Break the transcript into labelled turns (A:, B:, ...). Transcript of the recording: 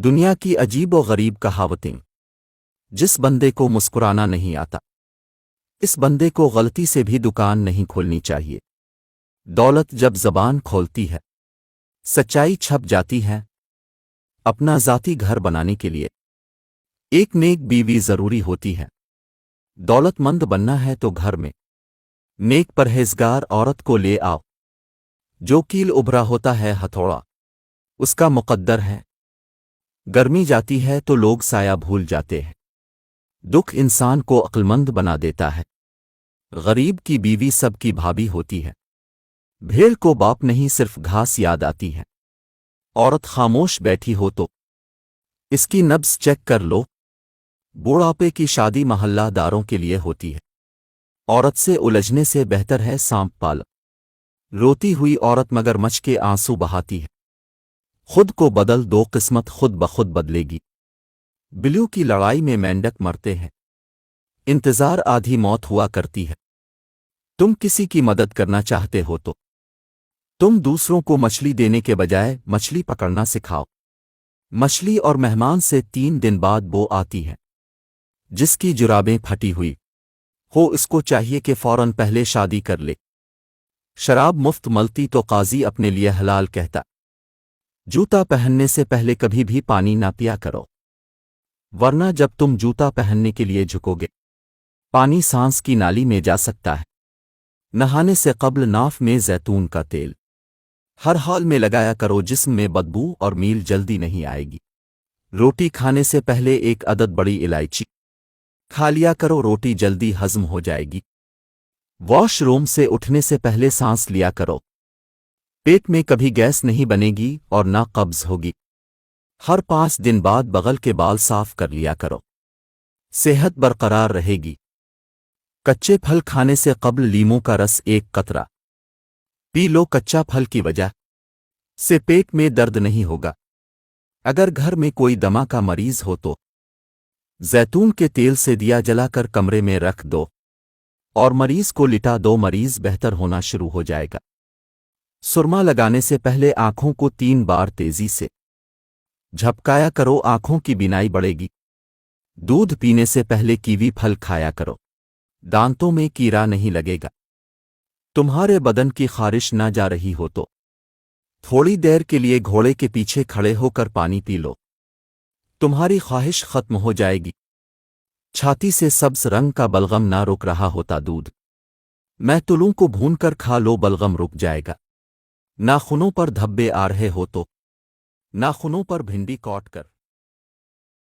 A: دنیا کی عجیب و غریب کہاوتیں۔ جس بندے کو مسکرانا نہیں آتا اس بندے کو غلطی سے بھی دکان نہیں کھولنی چاہیے۔ دولت جب زبان کھولتی ہے سچائی چھپ جاتی ہے۔ اپنا ذاتی گھر بنانے کے لیے ایک نیک بیوی ضروری ہوتی ہے۔ دولت مند بننا ہے تو گھر میں نیک پرہیزگار عورت کو لے آؤ۔ جو کیل ابھرا ہوتا ہے ہتھوڑا اس کا مقدر ہے۔ گرمی جاتی ہے تو لوگ سایہ بھول جاتے ہیں۔ دکھ انسان کو عقلمند بنا دیتا ہے۔ غریب کی بیوی سب کی بھابھی ہوتی ہے۔ بھیڑ کو باپ نہیں صرف گھاس یاد آتی ہے۔ عورت خاموش بیٹھی ہو تو اس کی نبض چیک کر لو۔ بوڑھاپے کی شادی محلہ داروں کے لیے ہوتی ہے۔ عورت سے الجھنے سے بہتر ہے سانپ پال۔ روتی ہوئی عورت مگر مچھ کے آنسو بہاتی ہے۔ خود کو بدل دو قسمت خود بخود بدلے گی۔ بلیوں کی لڑائی میں مینڈک مرتے ہیں۔ انتظار آدھی موت ہوا کرتی ہے۔ تم کسی کی مدد کرنا چاہتے ہو تو تم دوسروں کو مچھلی دینے کے بجائے مچھلی پکڑنا سکھاؤ۔ مچھلی اور مہمان سے 3 دن بعد بو آتی ہے۔ جس کی جرابیں پھٹی ہوئی ہو اس کو چاہیے کہ فوراً پہلے شادی کر لے۔ شراب مفت ملتی تو قاضی اپنے لیے حلال کہتا۔ جوتا پہننے سے پہلے کبھی بھی پانی نہ پیا کرو، ورنہ جب تم جوتا پہننے کے لیے جھکو گے پانی سانس کی نالی میں جا سکتا ہے۔ نہانے سے قبل ناف میں زیتون کا تیل ہر حال میں لگایا کرو، جسم میں بدبو اور میل جلدی نہیں آئے گی۔ روٹی کھانے سے پہلے 1 عدد بڑی الائچی کھا لیا کرو، روٹی جلدی ہضم ہو جائے گی۔ واش روم سے اٹھنے سے پہلے سانس لیا کرو، پیٹ میں کبھی گیس نہیں بنے گی اور نہ قبض ہوگی۔ ہر 5 دن بعد بغل کے بال صاف کر لیا کرو، صحت برقرار رہے گی۔ کچے پھل کھانے سے قبل لیموں کا رس 1 قطرہ پی لو، کچا پھل کی وجہ سے پیٹ میں درد نہیں ہوگا۔ اگر گھر میں کوئی دمہ کا مریض ہو تو زیتون کے تیل سے دیا جلا کر کمرے میں رکھ دو اور مریض کو لٹا دو، مریض بہتر ہونا شروع ہو جائے گا۔ سرما لگانے سے پہلے آنکھوں کو 3 بار تیزی سے جھپکایا کرو، آنکھوں کی بینائی بڑھے گی۔ دودھ پینے سے پہلے کیوی پھل کھایا کرو، دانتوں میں کیڑا نہیں لگے گا۔ تمہارے بدن کی خارش نہ جا رہی ہو تو تھوڑی دیر کے لیے گھوڑے کے پیچھے کھڑے ہو کر پانی پی لو، تمہاری خواہش ختم ہو جائے گی۔ چھاتی سے سبز رنگ کا بلغم نہ رک رہا ہوتا دودھ میں تلوں کو بھون کر کھا لو، بلغم رک جائے گا۔ ناخنوں پر دھبے آ رہے ہو تو ناخنوں پر بھنڈی کاٹ کر